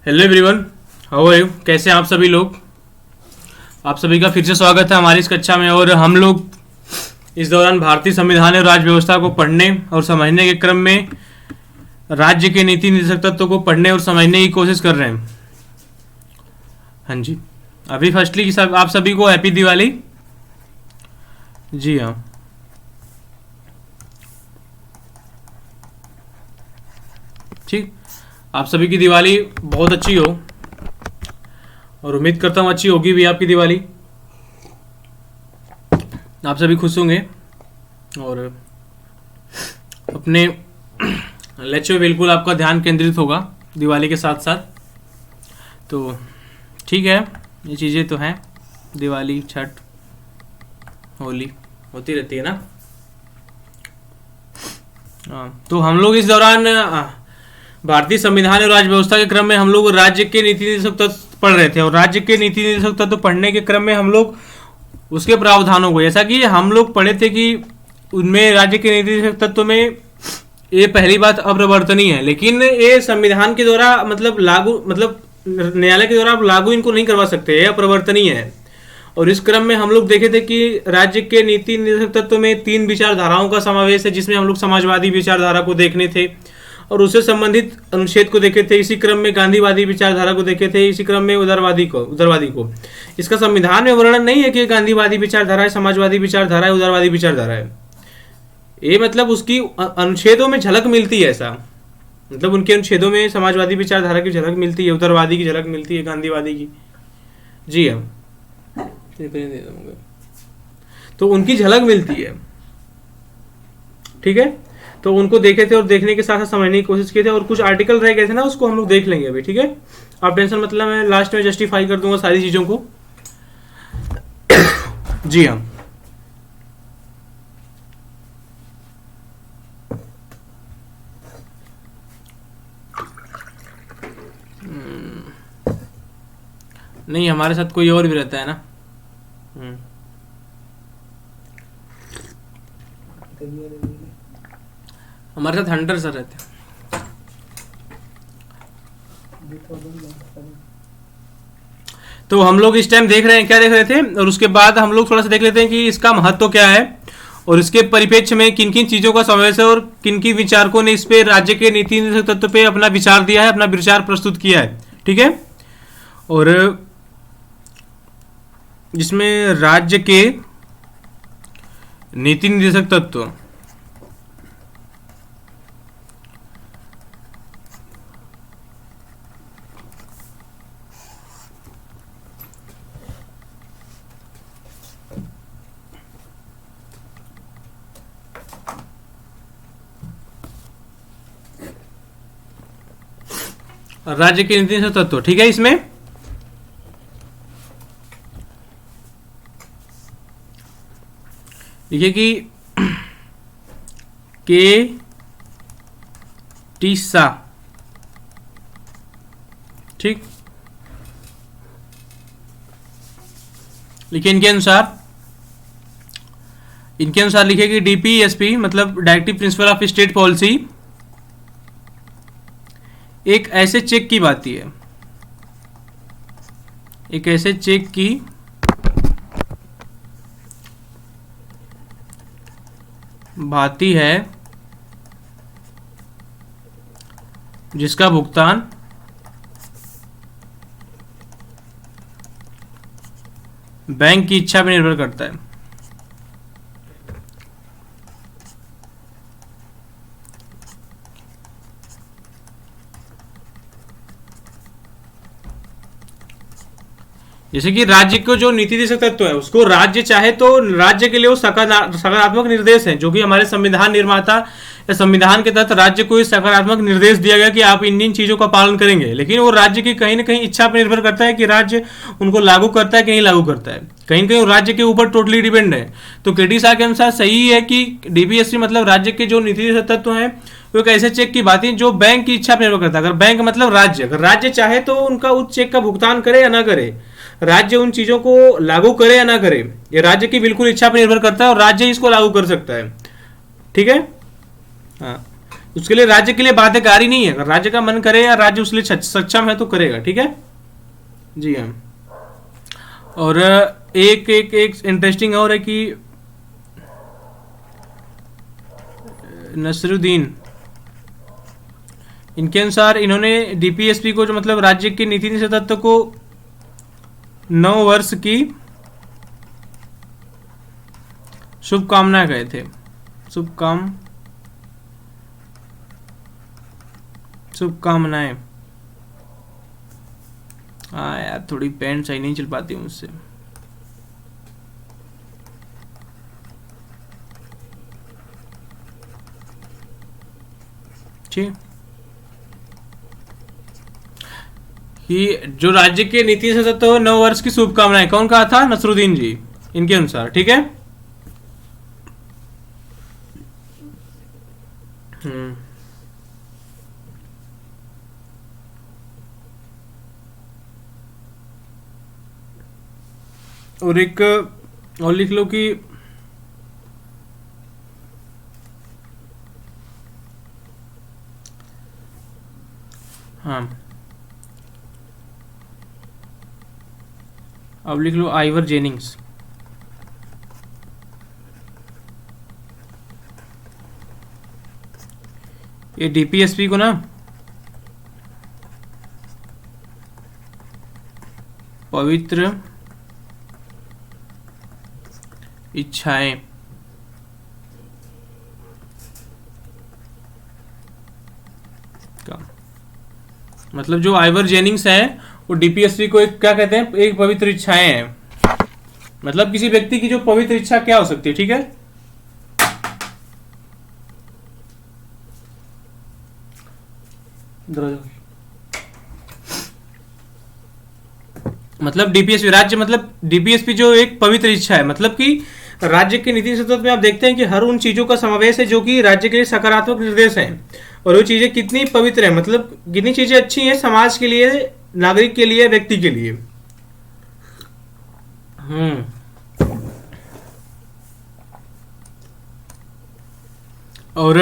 Hello everyone, how are you? कैसे हैं आप सभी लोग? आप सभी का फिर से स्वागत है हमारी इस कक्षा में। और हम लोग इस दौरान भारतीय संविधान और राज्य व्यवस्था को पढ़ने और समझने के क्रम में राज्य के नीति निर्देशक तत्वों को पढ़ने और समझने की कोशिश कर रहे हैं। हाँ जी, अभी फर्स्टली आप सभी को हैप्पी दिवाली। जी हाँ, ठीक। आप सभी की दिवाली बहुत अच्छी हो और उम्मीद करता हूँ अच्छी होगी भी आपकी दिवाली। आप सभी खुश होंगे और अपने लक्ष्य पे बिल्कुल आपका ध्यान केंद्रित होगा दिवाली के साथ साथ। तो ठीक है, ये चीज़ें तो हैं, दिवाली, छठ, होली होती रहती है ना। तो हम लोग इस दौरान भारतीय संविधान और राज्य व्यवस्था के क्रम में हम लोग राज्य के नीति निर्देशक तत्व पढ़ रहे थे। और राज्य के नीति निर्देशक तत्व पढ़ने के क्रम में हम लोग उसके प्रावधानों को, जैसा कि हम लोग पढ़े थे कि उनमें राज्य के नीति निर्देशक तत्व में ये पहली बात अपरिवर्तनीय है, लेकिन ये संविधान के द्वारा न्यायालय के द्वारा आप लागू इनको नहीं करवा सकते, ये अपरिवर्तनीय है। और इस क्रम में हम लोग देखे थे कि राज्य के नीति निर्देशक तत्व में 3 विचारधाराओं का समावेश है, जिसमें हम लोग समाजवादी विचारधारा को देखने थे और उससे संबंधित अनुच्छेद को देखे थे। इसी क्रम में गांधीवादी विचारधारा को देखे थे, इसी क्रम में उदारवादी को। इसका संविधान में वर्णन नहीं है कि गांधीवादी विचारधारा है, समाजवादी विचारधारा है, उदारवादी विचारधारा है। ये मतलब उसकी अनुच्छेदों में झलक मिलती है, ऐसा मतलब उनके अनुच्छेदों में समाजवादी विचारधारा की झलक मिलती है, उदारवादी की झलक मिलती है, गांधीवादी की। जी हाँ, तो उनकी झलक मिलती है, ठीक है। तो उनको देखे थे और देखने के साथ साथ समझने की कोशिश की थी। और कुछ आर्टिकल रह गए थे ना, उसको हम लोग देख लेंगे अभी, ठीक है। आप टेंशन मतलब मैं लास्ट में जस्टिफाई कर दूंगा सारी चीजों को। जी हाँ, नहीं हमारे साथ कोई और भी रहता है ना। हमारे साथ हंटर सर रहते हैं। तो हम लोग इस टाइम देख रहे हैं, क्या देख रहे थे, और उसके बाद हम लोग थोड़ा सा देख लेते हैं कि इसका महत्व क्या है और इसके परिप्रेक्ष्य में किन किन चीजों का समावेश है और किन किन विचारकों ने इस पे राज्य के नीति निर्देशक तत्व पे अपना विचार दिया है, अपना विचार प्रस्तुत किया है, ठीक है। और जिसमें राज्य के नीति निर्देशक तत्व राज्य के नीति निर्देशक तत्व, ठीक है। इसमें देखिए कि के टी सा, ठीक। लिखिए इनके अनुसार लिखिए कि डीपीएसपी मतलब directive principle of state policy एक ऐसे चेक की भांति है, एक ऐसे चेक की भांति है जिसका भुगतान बैंक की इच्छा पर निर्भर करता है। जैसे कि राज्य को जो नीति निर्देशक तत्व है उसको राज्य चाहे तो राज्य के लिए वो सकारात्मक निर्देश है, जो कि हमारे संविधान निर्माता या संविधान के तहत राज्य को सकारात्मक निर्देश दिया गया कि आप इन चीजों का पालन करेंगे। लेकिन वो राज्य की कहीं ना कहीं इच्छा पर निर्भर करता है कि राज्य उनको लागू करता है कि नहीं लागू करता है, कहीं ना कहीं राज्य के ऊपर टोटली डिपेंड है। तो केटी शाह के अनुसार सही है कि डीपीएससी मतलब राज्य के जो नीति निर्देशक तत्व है वो एक ऐसे चेक की बात है जो बैंक की इच्छा पर निर्भर करता है। अगर बैंक मतलब राज्य, अगर राज्य चाहे तो उनका उस चेक का भुगतान करे या ना करे, राज्य उन चीजों को लागू करे या ना करे, ये राज्य की बिल्कुल इच्छा पर निर्भर करता है और राज्य इसको लागू कर सकता है, ठीक है। हाँ, उसके लिए राज्य के लिए बाध्यकारी नहीं है, अगर राज्य का मन करे या राज्य उसके लिए सक्षम है तो करेगा। ठीक है जी हाँ। और एक एक एक इंटरेस्टिंग और है कि नसरुद्दीन, इनके अनुसार इन्होंने डीपीएसपी को जो मतलब राज्य के नीति निषेध तत्व को 9 वर्ष की शुभकामनाएं कहे थे। शुभकामनाएं। हाँ यार, थोड़ी पेन सही नहीं चल पाती मुझसे। ठीक, कि जो राज्य के नीति से तो 9 वर्ष की शुभकामनाएं कौन कहा था? नसरुद्दीन जी, इनके अनुसार। ठीक है। और एक और लिख लो कि हाँ, अब लिख लो आइवर जेनिंग्स। ये डीपीएसपी को ना पवित्र इच्छाएं का मतलब जो आइवर जेनिंग्स है वो डीपीएसपी को एक क्या कहते हैं? एक पवित्र इच्छाएं हैं। मतलब किसी व्यक्ति की जो पवित्र इच्छा क्या हो सकती है? ठीक है। मतलब डीपीएसपी राज्य, मतलब डीपीएसपी जो एक पवित्र इच्छा है, मतलब कि राज्य के नीति सतत में आप देखते हैं कि हर उन चीजों का समावेश है जो कि राज्य के लिए सकारात्मक निर्देश हैं। और वो चीजें कितनी पवित्र है, मतलब कितनी चीजें अच्छी हैं समाज के लिए, नागरिक के लिए, व्यक्ति के लिए। और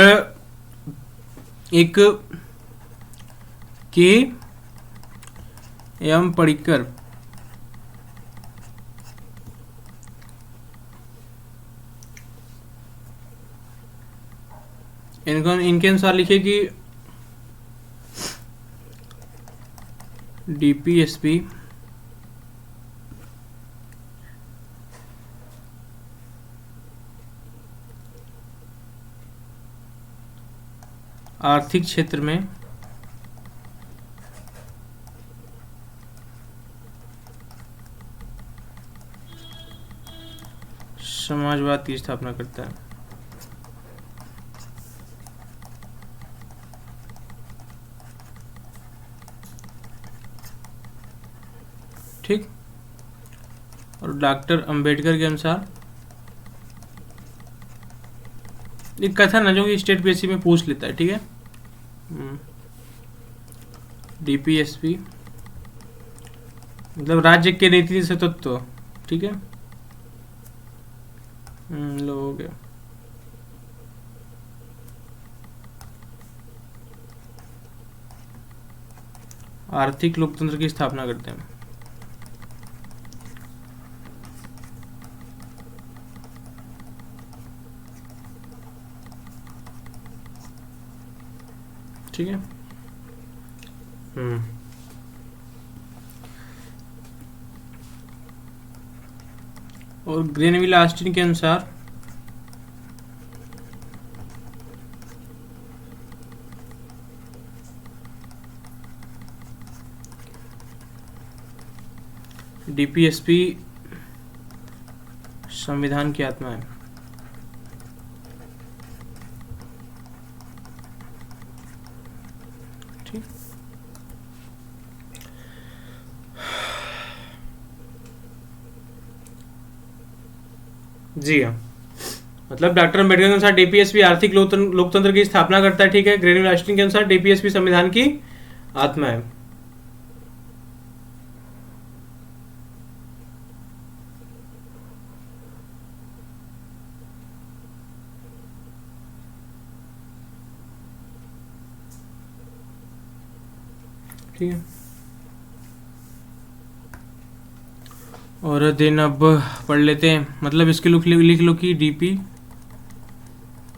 एक के एम पडिक्कर, इनके अनुसार लिखे कि डीपीएसपी आर्थिक क्षेत्र में समाजवाद की स्थापना करता है। ठीक। और डॉक्टर अंबेडकर के अनुसार एक कथन है जो कि स्टेट पीएससी में पूछ लेता है। ठीक है। डीपीएसपी मतलब राज्य के नीति से तत्व। ठीक है। लो हो गया। आर्थिक लोकतंत्र की स्थापना करते हैं। ठीक है। और ग्रेनविल ऑस्टिन के अनुसार डीपीएसपी संविधान की आत्मा है। ठीक। जी हाँ, मतलब डॉक्टर अम्बेडकर के अनुसार डीपीएसपी आर्थिक लोकतंत्र की स्थापना करता है। ठीक है। ग्रेनविल ऑस्टिन के अनुसार डीपीएसपी संविधान की आत्मा है। ठीक है। और दिन अब पढ़ लेते हैं, मतलब इसके लिख लो कि डीपी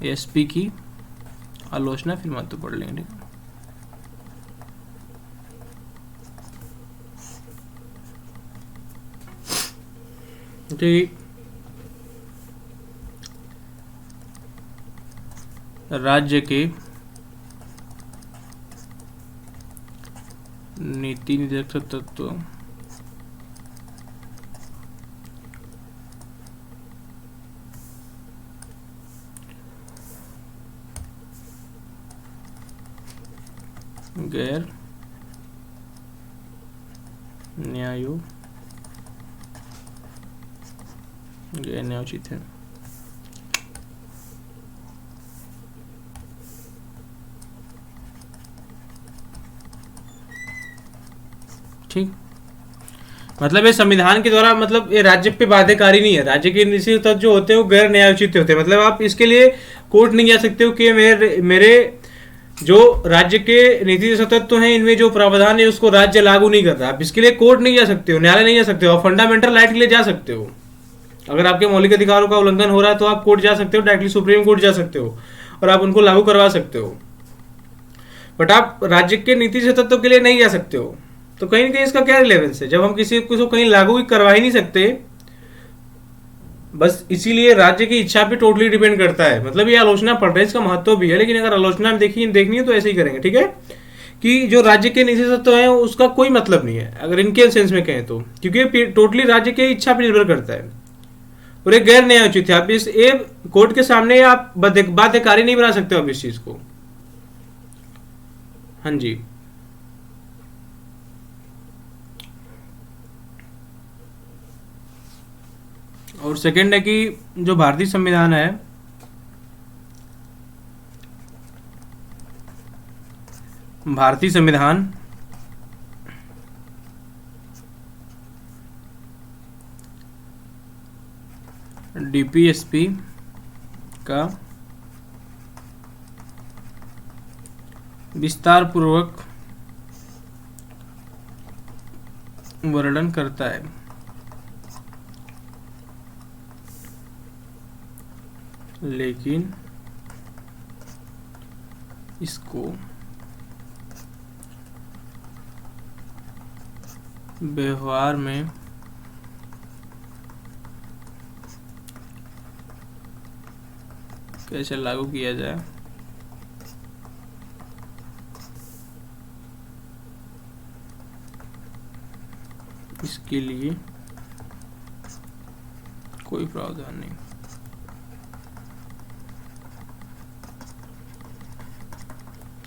एसपी की आलोचना, फिर मत तो पढ़ लेंगे, ठीक है। ठीक, राज्य के नीति निर्देशक तत्व गैर न्यायोचित है। ठीक, मतलब ये संविधान के द्वारा, मतलब ये राज्य पे बाध्यकारी नहीं है। राज्य के निश्चित तत्व जो होते हैं वो गैर न्यायोचित होते हैं। मतलब आप इसके लिए कोर्ट नहीं जा सकते हो कि मेरे जो राज्य के नीति तत्व हैं इनमें जो प्रावधान है उसको राज्य लागू नहीं कर रहा। आप इसके लिए कोर्ट नहीं जा सकते हो, न्यायालय नहीं जा सकते हो। आप फंडामेंटल राइट के लिए जा सकते हो। अगर आपके मौलिक अधिकारों का उल्लंघन हो रहा है तो आप कोर्ट जा सकते हो, डायरेक्टली सुप्रीम कोर्ट जा सकते हो और आप उनको लागू करवा सकते हो। बट आप राज्य के नीति तत्व के लिए नहीं जा सकते हो। तो कहीं ना कहीं इसका क्या रिलेवेंस है, जब हम किसी को कहीं लागू करवा ही नहीं सकते। बस इसीलिए राज्य की इच्छा पे टोटली डिपेंड करता है। मतलब ये आलोचना पढ़ रहे हैं, इसका महत्व भी है, लेकिन अगर आलोचना में देखनी है तो ऐसे ही करेंगे, ठीक है। कि जो राज्य के नीति तत्व है उसका कोई मतलब नहीं है अगर इनके सेंस में कहें तो, क्योंकि टोटली राज्य की इच्छा पर निर्भर करता है और एक गैर न्यायोचित है। आप इस कोर्ट के सामने आप बाध्यकारी नहीं बना सकते हो आप इस चीज को। हाँ जी, और सेकंड है कि जो भारतीय संविधान है, भारतीय संविधान डीपीएसपी का विस्तार पूर्वक वर्णन करता है, लेकिन इसको व्यवहार में कैसे लागू किया जाए इसके लिए कोई प्रावधान नहीं।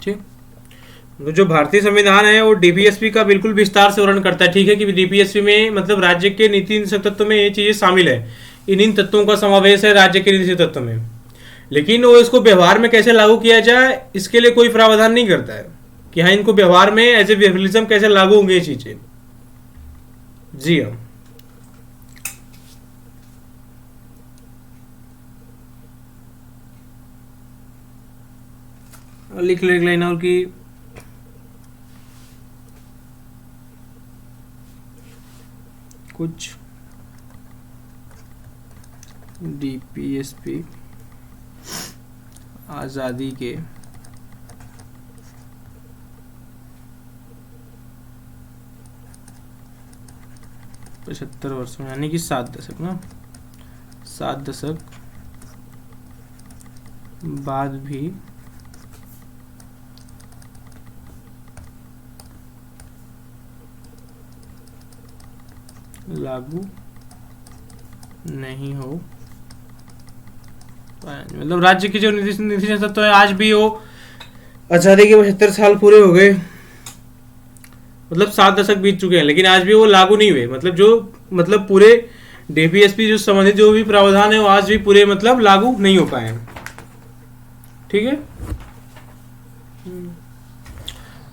ठीक, जो भारतीय संविधान है वो डीपीएसपी का बिल्कुल विस्तार से वर्णन करता है, ठीक है। कि डीपीएसपी में मतलब राज्य के नीति तत्व में ये चीजें शामिल है, इन तत्वों का समावेश है राज्य के नीति तत्व में, लेकिन वो इसको व्यवहार में कैसे लागू किया जाए इसके लिए कोई प्रावधान नहीं करता है कि हाँ इनको व्यवहार में एज ए फेडरलिज्म कैसे लागू होंगे ये चीजें। जी हाँ, लिख लो एक लाइन और कि कुछ डीपीएसपी आज़ादी के पचहत्तर वर्षों यानी कि 7 दशक ना, 7 दशक बाद भी लागू नहीं हो पाए। मतलब राज्य की जो नीति तत्व है आज भी वो आजादी के 75 साल पूरे हो गए, मतलब 7 दशक बीत चुके हैं, लेकिन आज भी वो लागू नहीं हुए। मतलब पूरे डीपीएसपी जो संबंधित जो भी प्रावधान है वो आज भी पूरे मतलब लागू नहीं हो पाए हैं, ठीक है।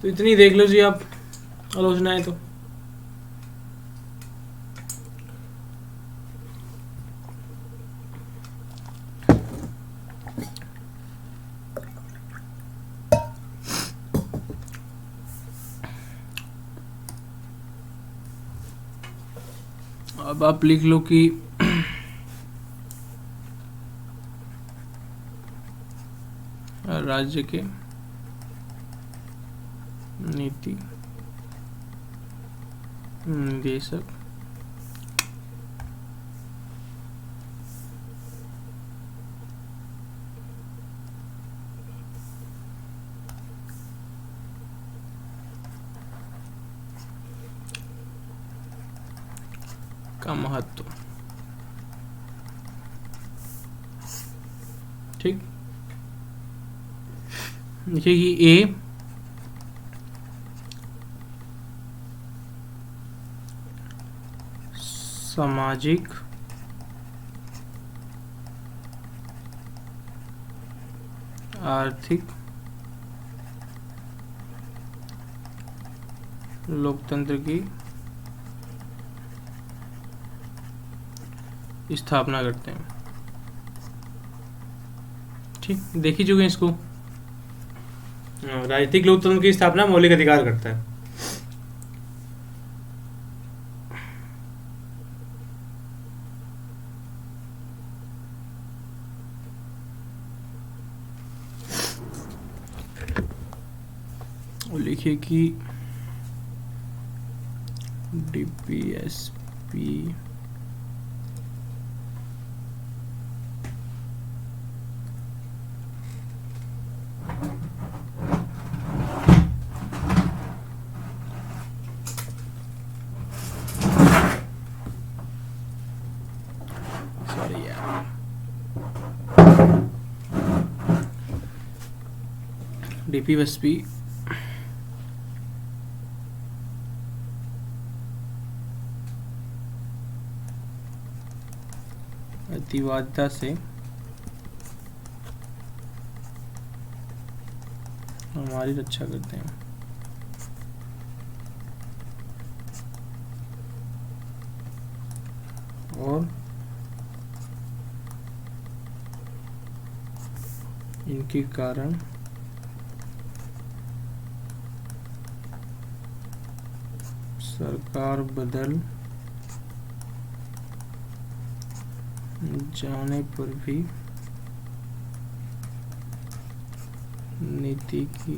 तो इतनी देख लो जी आप आलोचनाएं। तो अब आप लिख लो कि राज्य के नीति निदेशक का महत्व। ठीक, देखिए कि ए सामाजिक आर्थिक लोकतंत्र की स्थापना करते हैं। ठीक, देख ही चुके हैं इसको। राजनीतिक लोकतंत्र की स्थापना मौलिक अधिकार करता है। और लिखिए कि डीपीएसपी डीपीएसपी अतिवादिता से हमारी रक्षा करते हैं। और इनके कारण सरकार बदल जाने पर भी नीति की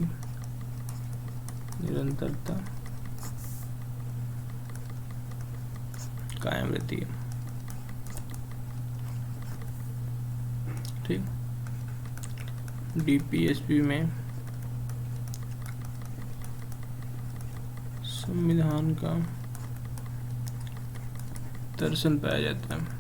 निरंतरता कायम रहती है। ठीक, डीपीएसपी में संविधान का दर्शन पाया जाता है।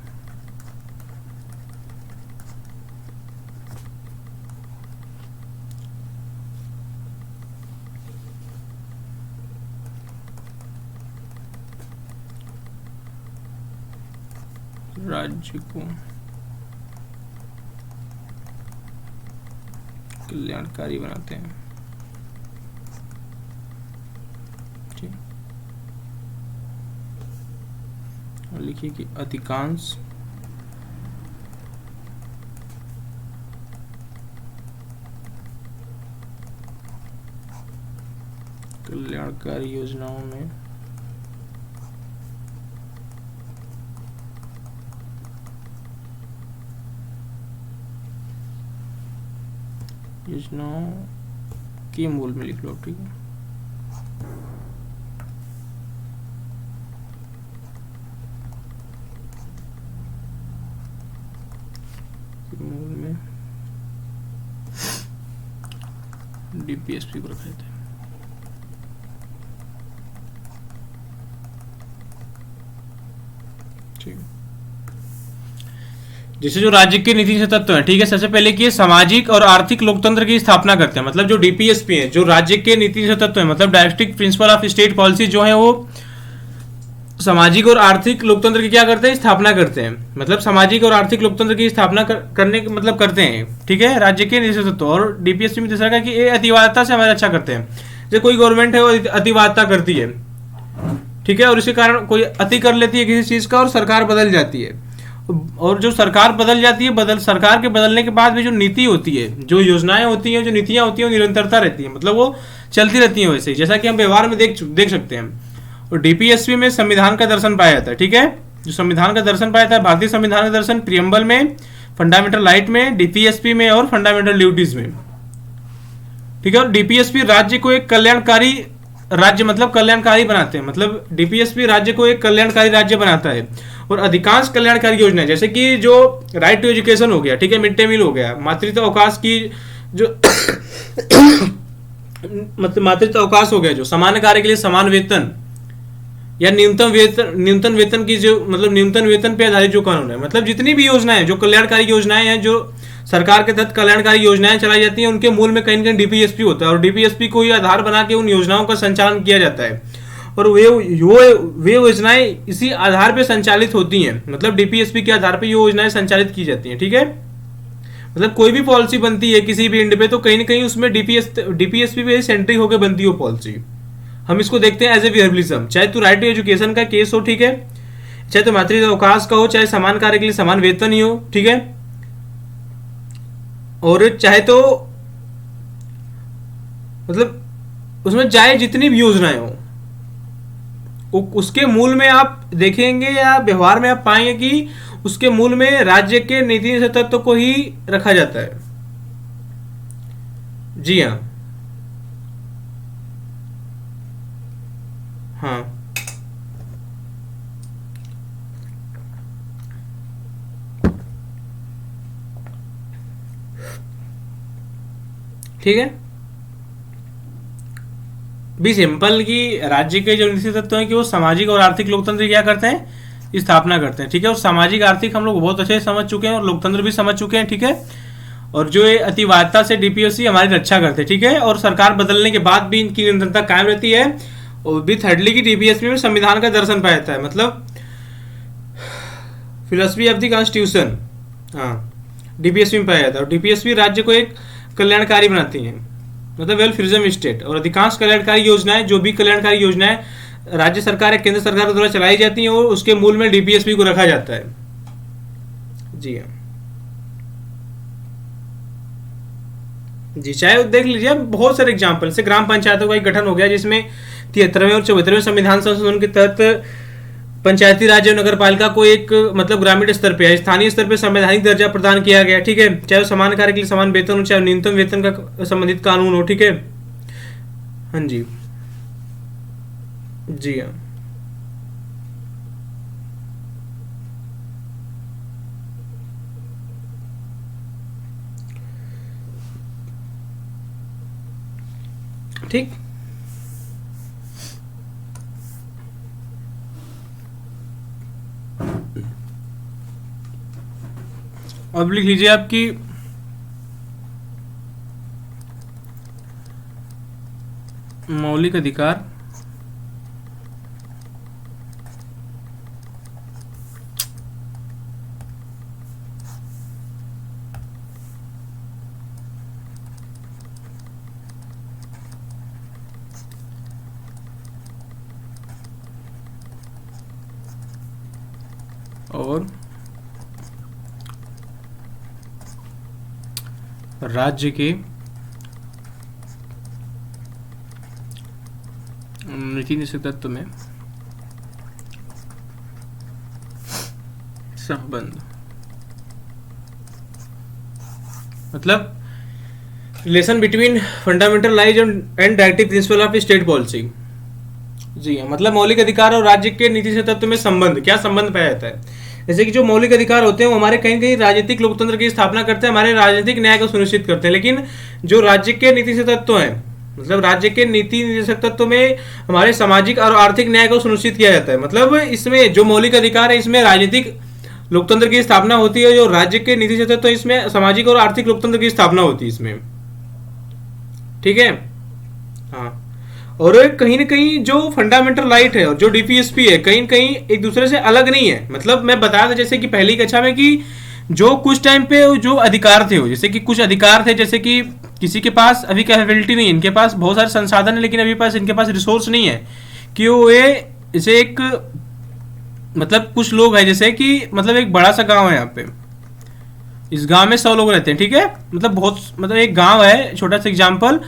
राज्य को कल्याणकारी बनाते हैं। ठीक, और लिखिए कि अधिकांश कल्याणकारी योजनाओं में योजनाओं के मूल में लिख लो। ठीक है, मूल में डीपीएसपी को रखा जाता है। ठीक, जैसे जो राज्य के नीति से तत्व है। ठीक है, सबसे पहले कि सामाजिक और आर्थिक लोकतंत्र की स्थापना करते हैं। मतलब जो डीपीएसपी है, जो राज्य के नीति से तत्व है, मतलब directive principle of state policy जो है वो सामाजिक और आर्थिक लोकतंत्र की क्या करते हैं, स्थापना करते हैं। मतलब सामाजिक और आर्थिक लोकतंत्र की स्थापना करने के मतलब करते हैं। ठीक है, राज्य के नीति से तत्व। और डीपीएसपी में दूसरा कि ये अतिवादिता से हमारी रक्षा करते हैं। जैसे कोई गवर्नमेंट है वो अतिवादिता करती है, ठीक है, और इसी कारण कोई अति कर लेती है किसी चीज का और सरकार बदल जाती है। और जो सरकार बदल जाती है, सरकार के बदलने के बाद भी जो नीति होती है, जो योजनाएं होती हैं, जो नीतियां होती हैं, वो निरंतरता रहती है। मतलब वो चलती रहती हैं वैसे ही, जैसा कि हम व्यवहार में देख सकते हैं। और डीपीएसपी में संविधान का दर्शन पाया जाता है। ठीक है, जो संविधान का दर्शन पाया था भारतीय संविधान का दर्शन प्रियम्बल में, फंडामेंटल राइट में, डीपीएसपी में और फंडामेंटल ड्यूटीज में। ठीक है, और डीपीएसपी राज्य को एक कल्याणकारी राज्य मतलब कल्याणकारी बनाते हैं, मतलब डीपीएसपी राज्य को एक कल्याणकारी राज्य बनाता है और अधिकांश कल्याणकारी योजनाएं जैसे कि जो राइट टू एजुकेशन हो गया, ठीक है, मिड डे मील हो गया, मातृत्व अवकाश की जो मतलब मातृत्व अवकाश हो गया, जो समान कार्य के लिए समान वेतन या न्यूनतम वेतन की जो मतलब न्यूनतम वेतन पे आधारित जो कानून है, मतलब जितनी भी योजनाएं जो कल्याणकारी योजनाएं हैं, जो सरकार के तहत कल्याणकारी योजनाएं चलाई जाती हैं, उनके मूल में कहीं न कहीं डीपीएसपी होता है और डीपीएसपी को ही आधार बना के उन योजनाओं का संचालन किया जाता है और वे योजनाएं इसी आधार पर संचालित होती हैं, मतलब डीपीएसपी के आधार पर ये योजनाएं संचालित की जाती हैं। ठीक है, मतलब कोई भी पॉलिसी बनती है किसी भी इंड पे तो कहीं ना कहीं उसमें डीपीएसपी पे सेंट्रिक होकर बनती हो पॉलिसी। हम इसको देखते हैं एज ए वेरिएबलिज्म, चाहे तो राइट टू एजुकेशन का केस हो, ठीक है, चाहे तो मातृत्व अवकाश का हो, चाहे समान कार्य के लिए समान वेतन ही हो, ठीक है, और चाहे तो मतलब उसमें चाहे जितनी भी योजनाएं हो, उसके मूल में आप देखेंगे या व्यवहार में आप पाएंगे कि उसके मूल में राज्य के नीति तत्व को ही रखा जाता है। जी हाँ, हाँ, ठीक है, बी सिंपल की राज्य के जो नीति तत्व हैं कि वो सामाजिक और आर्थिक लोकतंत्र क्या करते हैं, स्थापना करते हैं। ठीक है, और सामाजिक आर्थिक हम लोग बहुत अच्छे से समझ चुके हैं और लोकतंत्र भी समझ चुके हैं। ठीक है, और जो ये अतिवादता से डीपीएससी हमारी रक्षा करते हैं। ठीक है, और सरकार बदलने के बाद भी इनकी निरंतरता कायम रहती है। और भी थर्डली की डीपीएससी में संविधान का दर्शन पाया जाता है, मतलब फिलोसफी ऑफ द कॉन्स्टिट्यूशन, हाँ, डीपीएससी में पाया जाता है। और डीपीएससी राज्य को एक कल्याणकारी बनाती है, मतलब वेलफेयरिज्म स्टेट, और अधिकांश कल्याणकारी योजनाएं, जो भी कल्याणकारी योजनाएं राज्य सरकार या केंद्र सरकार द्वारा चलाई जाती हैं, और उसके मूल में डीपीएसपी को रखा जाता है। जी हाँ, जी, चाहे देख लीजिए बहुत सारे एग्जाम्पल से ग्राम पंचायतों का एक गठन हो गया, जिसमें 73वें और 74वें संविधान संशोधन के तहत पंचायती राज और नगर पालिका को एक मतलब ग्रामीण स्तर पे, स्थानीय स्तर पे संवैधानिक दर्जा प्रदान किया गया। ठीक है, चाहे समान कार्य के लिए समान वेतन हो, चाहे न्यूनतम वेतन का संबंधित कानून हो। ठीक है, हाँ जी, जी हाँ, ठीक। अब लिख लीजिए आपकी मौलिक अधिकार और राज्य के नीति निषेध तत्व में संबंध, मतलब relation between fundamental right and directive principle of state policy. जी हाँ, मतलब मौलिक अधिकार और राज्य के नीति निषेध तत्व में संबंध, क्या संबंध पाया जाता है। जैसे कि जो मौलिक अधिकार होते हैं वो हमारे कहीं कहीं राजनीतिक लोकतंत्र की स्थापना करते हैं, हमारे राजनीतिक न्याय को सुनिश्चित करते हैं। लेकिन जो राज्य के नीति निषेध तत्व हैं, मतलब राज्य के नीति निषेध तत्व में हमारे सामाजिक और आर्थिक न्याय को सुनिश्चित किया जाता है। मतलब इसमें जो मौलिक अधिकार है इसमें राजनीतिक लोकतंत्र की स्थापना होती है, जो राज्य के नीति निषेध तत्व इसमें सामाजिक और आर्थिक लोकतंत्र की स्थापना होती है इसमें। ठीक है, हाँ, और कहीं ना कहीं जो फंडामेंटल राइट है और जो डीपीएसपी है कहीं ना कहीं एक दूसरे से अलग नहीं है। मतलब मैं बताया था जैसे कि पहली कक्षा में कि जो कुछ टाइम पे जो अधिकार थे, जैसे कि कुछ अधिकार थे, जैसे कि किसी के पास अभी कैपेबिलिटी नहीं है, इनके पास बहुत सारे संसाधन है लेकिन अभी पास इनके पास रिसोर्स नहीं है कि वो ये जैसे एक मतलब कुछ लोग हैं, जैसे कि मतलब एक बड़ा सा गांव है, यहाँ पे इस गांव में 100 लोग रहते हैं। ठीक है, मतलब बहुत मतलब एक गांव है, छोटा सा एग्जाम्पल,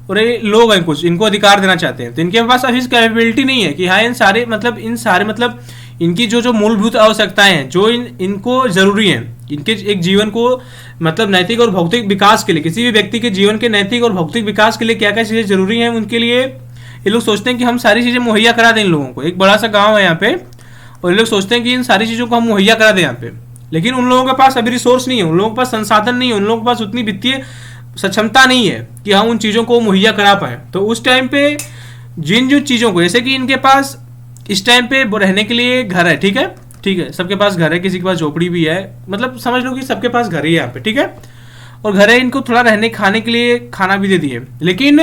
और ये लोग हैं कुछ, इनको अधिकार देना चाहते हैं, तो इनके पास अभी कैपेबिलिटी नहीं है कि हाँ इन सारे मतलब इनकी जो जो मूलभूत आवश्यकताएं हैं, जो इनको जरूरी हैं, इनके एक जीवन को मतलब नैतिक और भौतिक विकास के लिए, किसी भी व्यक्ति के जीवन के नैतिक और भौतिक विकास के लिए क्या क्या चीजें जरूरी हैं, उनके लिए ये लोग सोचते हैं कि हम सारी चीजें मुहैया करा दें इन लोगों को। एक बड़ा सा गाँव है यहाँ पे, और ये लोग सोचते हैं कि इन सारी चीजों को हम मुहैया करा दें यहाँ पे, लेकिन उन लोगों के पास अभी रिसोर्स नहीं है, उन लोगों के पास संसाधन नहीं है, उन लोगों के पास उतनी वित्तीय सक्षमता नहीं है कि हम उन चीज़ों को मुहैया करा पाए। तो उस टाइम पे जिन जो चीज़ों को, जैसे कि इनके पास इस टाइम पे रहने के लिए घर है, ठीक है, ठीक है, सबके पास घर है, किसी के पास झोपड़ी भी है, मतलब समझ लो कि सबके पास घर ही है यहाँ पे, ठीक है, और घर है, इनको थोड़ा रहने खाने के लिए खाना भी दे दिए। लेकिन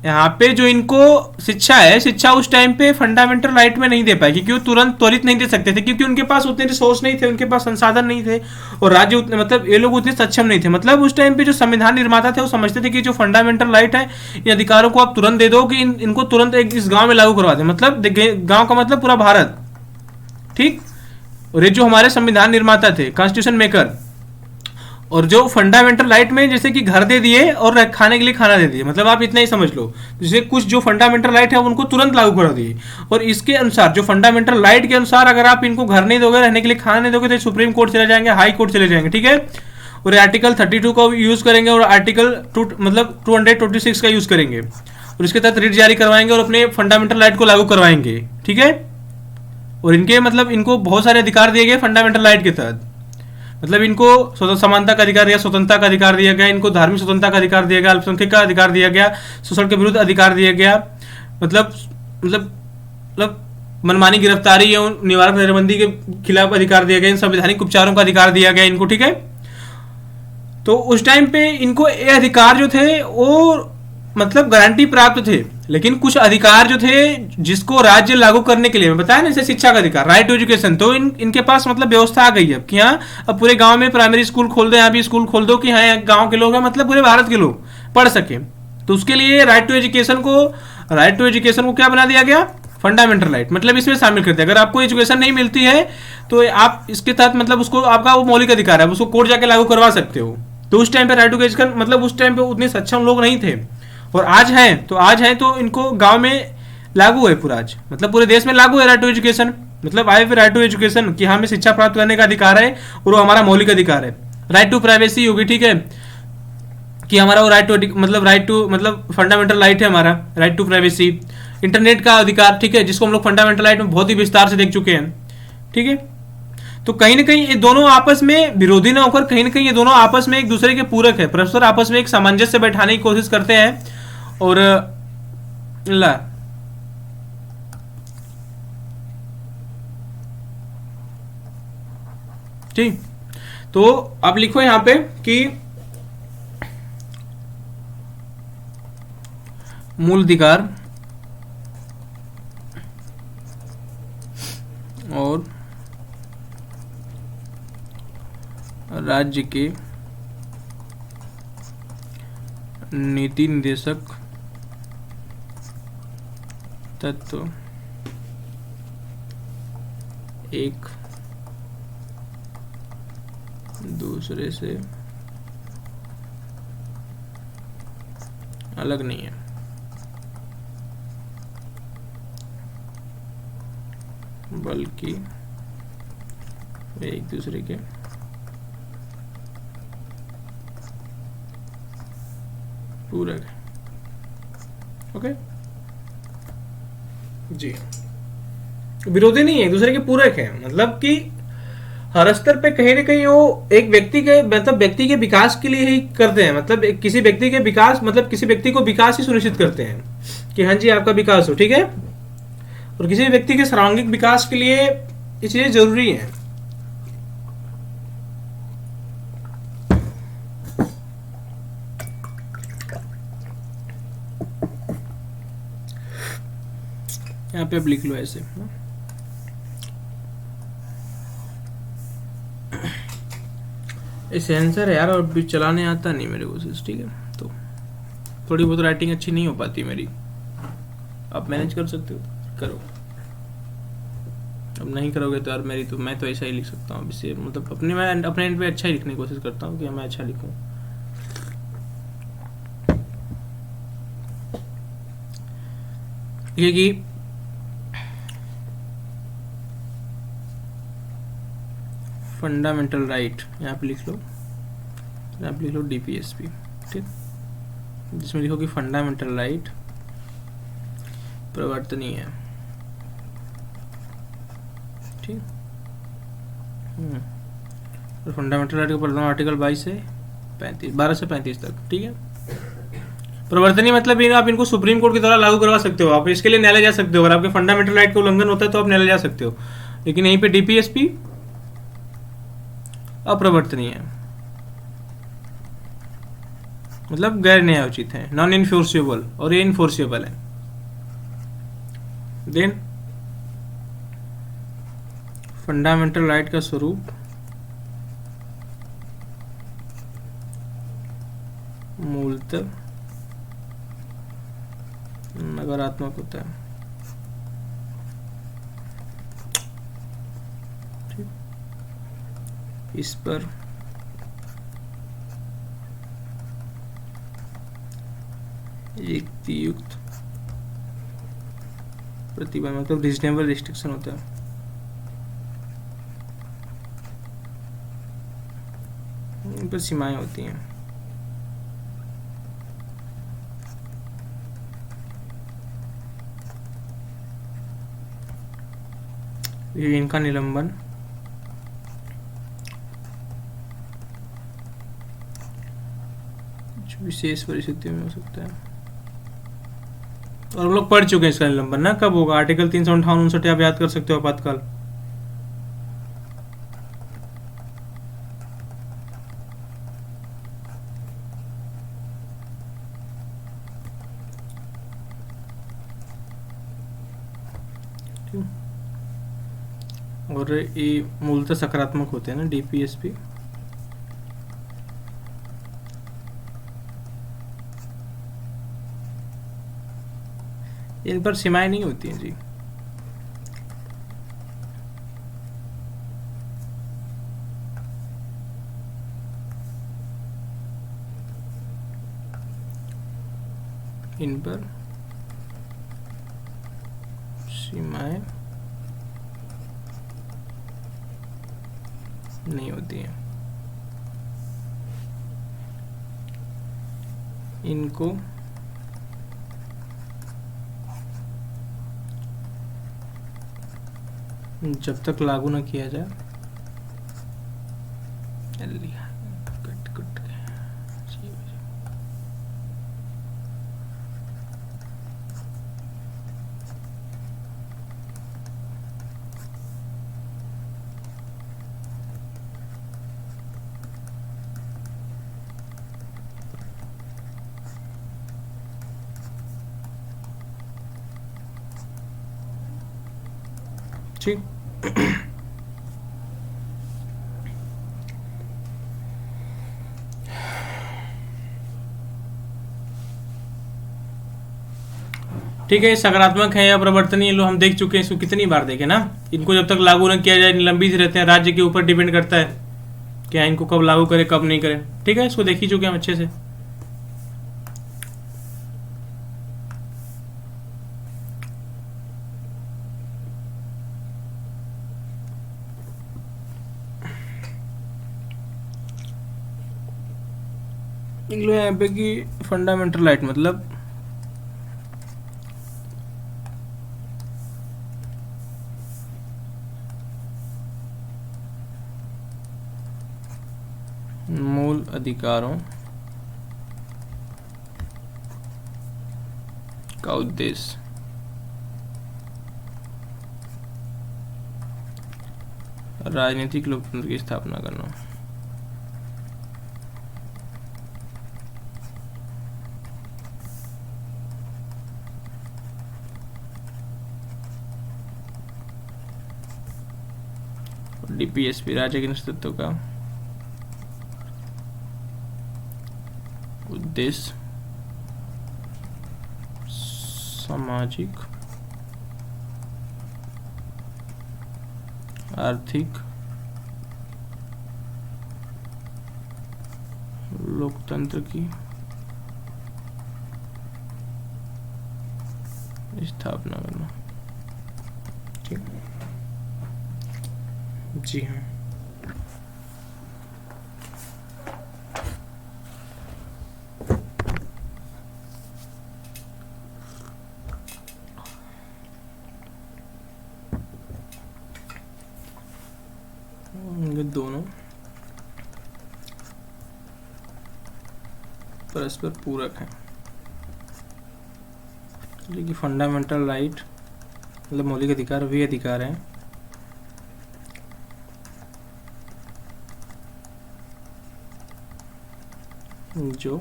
यहाँ पे जो इनको शिक्षा है, शिक्षा उस टाइम पे फंडामेंटल राइट में नहीं दे पाए, क्योंकि वो तुरंत त्वरित नहीं दे सकते थे, क्योंकि उनके पास उतने रिसोर्स नहीं थे, उनके पास संसाधन नहीं थे, और राज्य उतने मतलब ये लोग उतने सक्षम नहीं थे। मतलब उस टाइम पे जो संविधान निर्माता थे वो समझते थे कि जो फंडामेंटल राइट है, इन अधिकारों को आप तुरंत दे दो, कि इनको तुरंत इस गाँव में लागू करवा दे। मतलब गाँव का मतलब पूरा भारत, ठीक। और ये जो हमारे संविधान निर्माता थे, कॉन्स्टिट्यूशन मेकर, और जो फंडामेंटल राइट में जैसे कि घर दे दिए और खाने के लिए खाना दे दिए, मतलब आप इतना ही समझ लो, जैसे कुछ जो फंडामेंटल राइट है उनको तुरंत लागू कर दिए। और इसके अनुसार, जो फंडामेंटल राइट के अनुसार, अगर आप इनको घर नहीं दोगे, रहने के लिए खाना नहीं दोगे, तो सुप्रीम कोर्ट चले जाएंगे, हाई कोर्ट चले जाएंगे, ठीक है। और आर्टिकल 32 का यूज करेंगे, और आर्टिकल 226 का यूज करेंगे, और इसके तहत रिट जारी करवाएंगे और अपने फंडामेंटल राइट को लागू करवाएंगे, ठीक है। और इनके मतलब इनको बहुत सारे अधिकार दिए गए फंडामेंटल राइट के तहत, मतलब इनको समानता का अधिकार दिया, स्वतंत्रता का अधिकार दिया गया, इनको धार्मिक स्वतंत्रता का अधिकार दिया गया, अल्पसंख्यक का अधिकार दिया गया, शोषण के विरुद्ध अधिकार दिया गया, मतलब मनमानी गिरफ्तारी या निवारक नजरबंदी के खिलाफ अधिकार दिया गया, इन संवैधानिक उपचारों का अधिकार दिया गया इनको, ठीक है। तो उस टाइम पे इनको ये अधिकार जो थे वो मतलब गारंटी प्राप्त थे, लेकिन कुछ अधिकार जो थे जिसको राज्य लागू करने के लिए, बताया ना, जैसे शिक्षा का अधिकार, राइट टू एजुकेशन, तो इनके पास मतलब व्यवस्था आ गई है कि हाँ अब पूरे गांव में प्राइमरी स्कूल खोल दो, यहाँ भी स्कूल खोल दो कि हाँ गांव के लोग हैं, मतलब पूरे भारत के लोग पढ़ सके। तो उसके लिए राइट टू एजुकेशन को क्या बना दिया गया, फंडामेंटल राइट, मतलब इसमें शामिल कर दिया। अगर आपको एजुकेशन नहीं मिलती है तो आप इसके तहत मतलब उसको आपका वो मौलिक अधिकार है, उसको कोर्ट जाके लागू करवा सकते हो। तो उस टाइम पे राइट टू एजुकेशन मतलब उस टाइम पे उतने सक्षम लोग नहीं थे, और आज हैं तो इनको गांव में लागू है पूरा, आज मतलब पूरे देश में लागू है राइट टू एजुकेशन। मतलब आए फिर राइट टू एजुकेशन कि हमें शिक्षा प्राप्त करने का अधिकार है, और वो हमारा मौलिक अधिकार है। राइट टू प्राइवेसी होगी, ठीक है, कि हमारा वो राइट टू मतलब फंडामेंटल राइट है हमारा, राइट टू प्राइवेसी। इंटरनेट का अधिकार, ठीक है, जिसको हम लोग फंडामेंटल राइट में बहुत ही विस्तार से देख चुके हैं, ठीक है। तो कहीं ना कहीं ये दोनों आपस में विरोधी ना होकर कहीं ना कहीं ये दोनों आपस में एक दूसरे के पूरक है, परस्पर आपस में एक सामंजस्य बैठाने की कोशिश करते हैं। और ला ठीक, तो आप लिखो यहां पे कि मूल अधिकार और राज्य के नीति निर्देशक तत्व एक दूसरे से अलग नहीं है, बल्कि एक दूसरे के पूरक है। ओके जी, विरोधी नहीं है, एक दूसरे के पूरक है, मतलब कि हर स्तर पे कहीं ना कहीं वो एक व्यक्ति के मतलब व्यक्ति के विकास के लिए ही करते हैं, मतलब किसी व्यक्ति के विकास मतलब किसी व्यक्ति को विकास ही सुनिश्चित करते हैं कि हाँ जी आपका विकास हो, ठीक है। और किसी व्यक्ति के सर्वांगीण विकास के लिए ये चीजें जरूरी है। यहाँ पे अब लिख लो ऐसे, सेंसर है यार, और भी चलाने आता नहीं मेरे को, ठीक है। तो थोड़ी बहुत राइटिंग अच्छी नहीं हो पाती मेरी, आप मैनेज कर सकते हो, करो। अब नहीं करोगे तो यार मेरी तो मैं तो ऐसा ही लिख सकता हूँ इससे, मतलब मैं अपने एंड पे अच्छा ही लिखने की कोशिश करता हूँ कि मैं अच्छा लिखूँ। क्योंकि फंडामेंटल राइट, यहाँ पे लिख लो, यहाँ पे लिख लो डीपीएसपी, ठीक, जिसमें लिखो कि फंडामेंटल राइट प्रवर्तनीय है, ठीक। और फंडामेंटल राइट का प्रधान आर्टिकल 22 से 35, 12 से 35 तक, ठीक है। प्रवर्तनीय मतलब आप इनको सुप्रीम कोर्ट के द्वारा लागू करवा सकते हो, आप इसके लिए न्यायालय जा सकते हो, अगर आपके फंडामेंटल राइट का उल्लंघन होता है तो आप न्यायालय जा सकते हो, लेकिन यहीं पे डीपीएसपी अप्रवर्तनीय है, मतलब गैर न्यायोचित है, नॉन इन्फोर्सिबल, और ये इन्फोर्सिबल है। देन फंडामेंटल राइट का स्वरूप मूलतः नकारात्मक होता है, ठीक। इस पर युक्तियुक्त प्रतिबंध, मतलब रीजनेबल रिस्ट्रिक्शन होता है। इन पर सीमाएं होती हैं। ये इनका निलंबन कुछ विशेष परिस्थितियों में हो सकता है, और हम लोग पढ़ चुके हैं इसका निलंबन ना, कब होगा, आर्टिकल 358-59 आप याद कर सकते हो, आपातकाल। और ये मूलतः सकारात्मक होते हैं ना डीपीएसपी, इन पर सीमाएं नहीं होती हैं जी। इन पर सीमाएं नहीं होती हैं, इनको जब तक लागू न किया जाए, ठीक। ठीक है, सकारात्मक है या प्रवर्तनीय, लो हम देख चुके हैं, इसको कितनी बार देखे ना। इनको जब तक लागू न किया जाए निलंबित रहते हैं, राज्य के ऊपर डिपेंड करता है क्या इनको कब लागू करे कब नहीं करे, ठीक है, इसको देख ही चुके हम अच्छे से। लिख लो यहाँ पे कि फंडामेंटल राइट मतलब मूल अधिकारों का उद्देश्य राजनीतिक लोकतंत्र की स्थापना करना। डीपीएसपी राज्य के नेतृत्व का उद्देश्य सामाजिक, आर्थिक, लोकतंत्र की स्थापना करना, ठीक। जी हाँ। ये दोनों परस्पर पूरक हैं। कि फंडामेंटल राइट मतलब मौलिक अधिकार वे अधिकार हैं जो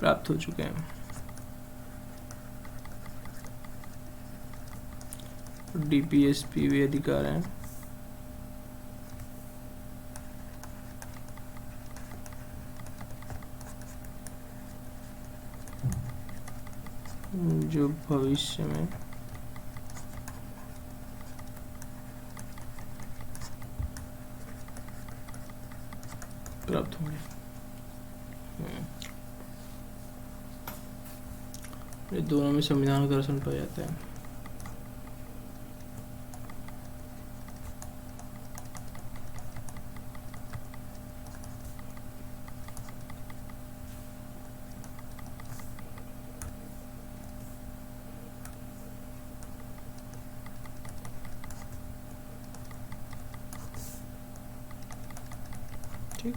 प्राप्त हो चुके हैं। डीपीएसपी वे अधिकार हैं जो भविष्य में प्राप्त होंगे। ये दोनों में संविधान का दर्शन पाया जाता है। ठीक,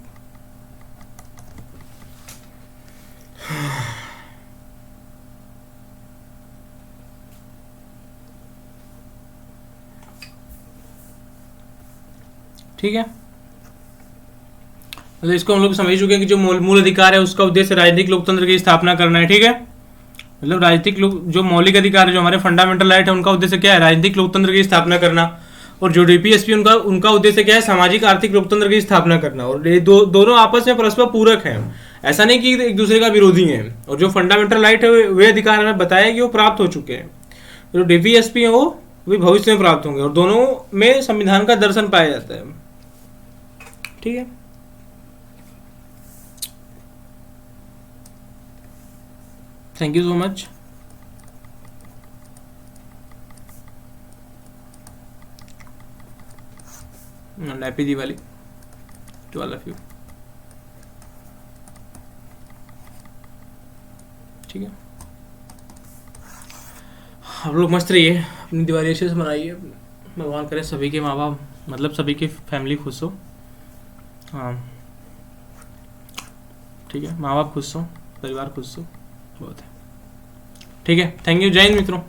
ठीक है। मतलब इसको हम लोग समझ चुके हैं कि जो मूल अधिकार है उसका उद्देश्य राजनीतिक लोकतंत्र की स्थापना करना है। ठीक है, मतलब राजनीतिक जो मौलिक अधिकार है, जो हमारे फंडामेंटल राइट है, उनका उद्देश्य क्या है? राजनीतिक लोकतंत्र की स्थापना करना। और जो डीपीएसपी उनका उद्देश्य क्या है? सामाजिक आर्थिक लोकतंत्र की स्थापना करना। और ये दोनों आपस में परस्पर पूरक हैं, ऐसा नहीं कि एक दूसरे का विरोधी है। और जो फंडामेंटल राइट है वे अधिकार हमें बताया कि वो प्राप्त हो चुके हैं। जो डीपीएसपी है वो भी भविष्य में प्राप्त होंगे, और दोनों में संविधान का दर्शन पाया जाता है। ठीक है, thank you so much. Happy Diwali to all of you. ठीक है, आप लोग मस्त रहिए, अपनी दिवाली अच्छे से मनाइए। भगवान करे सभी के माँ बाप, मतलब सभी की फैमिली खुश हो। हाँ ठीक है, माँ बाप खुश हो, परिवार खुश हो, बहुत है। ठीक है, थैंक यू, जय हिंद मित्रों।